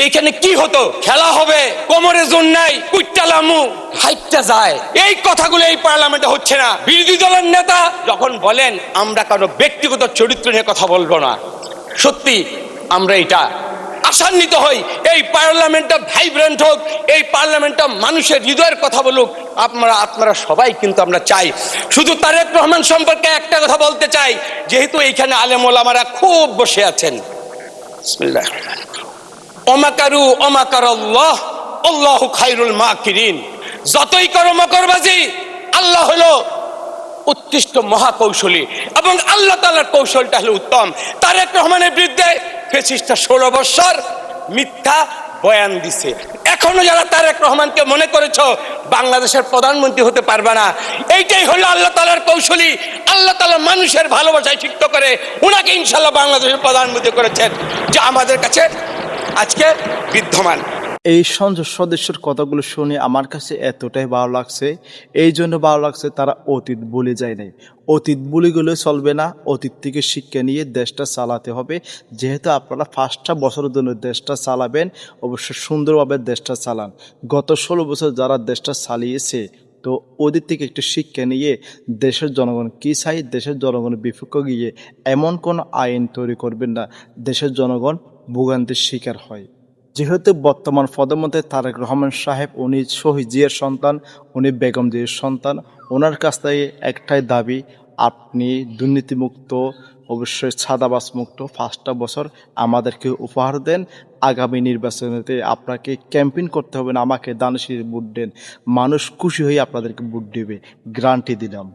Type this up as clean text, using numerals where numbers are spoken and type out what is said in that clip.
এখানে কি হতো? খেলা হবে, কোমরে জোর নাই, কুইটালামু হাইটটা যায়, এই কথাগুলো এই পার্লামেন্টে হচ্ছে না। বিরোধী দলের নেতা যখন বলেন আমরা কারো ব্যক্তিগত চরিত্র নিয়ে কথা বলবো না, সত্যি আমরা এটা আশান্বিত হই। এই পার্লামেন্টটা ভাইব্রেন্ট হোক, এই পার্লামেন্টটা মানুষের হৃদয়ের কথা বলুক, আপনারা সবাই কিন্তু আমরা চাই। শুধু তারেক রহমান সম্পর্কে একটা কথা বলতে চাই, যেহেতু এইখানে আলেম ওলামারা খুব বসে আছেন, বিসমিল্লাহ, ওমাকারু ওমাকারাল্লাহ আল্লাহু খায়রুল মাকিরিন। যতই করো মকরবাজি, আল্লাহ হলো উৎকৃষ্ট মহাকৌশলী এবং আল্লাহ তাআলার কৌশলটা হলো উত্তম। তারেক রহমানের বিরুদ্ধে ফ্যাসিস্টরা 16 বছর মিথ্যা বয়ান দিছে। এখনো যারা তারেক রহমানকে মনে করেছো বাংলাদেশের প্রধানমন্ত্রী হতে পারবে না, এইটাই হলো আল্লাহ তাআলার কৌশলী। আল্লাহ তাআলা মানুষের ভালোবাসায় সিক্ত করে উনাকে ইনশাআল্লাহ বাংলাদেশের প্রধানমন্ত্রী করেছেন, যা আমাদের কাছে আজকে বিদ্যমান। এই সংসদ সদস্যের কথাগুলো শুনে আমার কাছে এতটাই ভালো লাগছে। এই জন্য ভালো লাগছে, তারা অতীত ভুলে যায় নাই। অতীত ভুলে গেলে চলবে না, অতীত থেকে শিক্ষা নিয়ে দেশটা চালাতে হবে। যেহেতু আপনারা 5টা বছরের জন্য দেশটা চালাবেন, অবশ্যই সুন্দরভাবে দেশটা চালান। গত 16 বছর যারা দেশটা চালিয়েছে, তো ওদের থেকে একটু শিক্ষা নিয়ে দেশের জনগণ কী চাই, দেশের জনগণের বিপক্ষে গিয়ে এমন কোনো আইন তৈরি করবেন না দেশের জনগণ ভোগান্তির শিকার হয়। যেহেতু বর্তমান প্রধানমন্ত্রী তারেক রহমান সাহেব, উনি শহীদ জিয়ার সন্তান, উনি বেগম জিয়ার সন্তান, ওনার কাছ থেকে একটাই দাবি, আপনি দুর্নীতিমুক্ত, অবশ্যই ছাদাবাজ মুক্ত 5টা বছর আমাদেরকে উপহার দেন। আগামী নির্বাচনেতে আপনাকে ক্যাম্পেইন করতে হবে না, আমাকে দানশীল ভোট দেন, মানুষ খুশি হয়ে আপনাদেরকে ভোট দেবে, গ্যারান্টি দিলাম।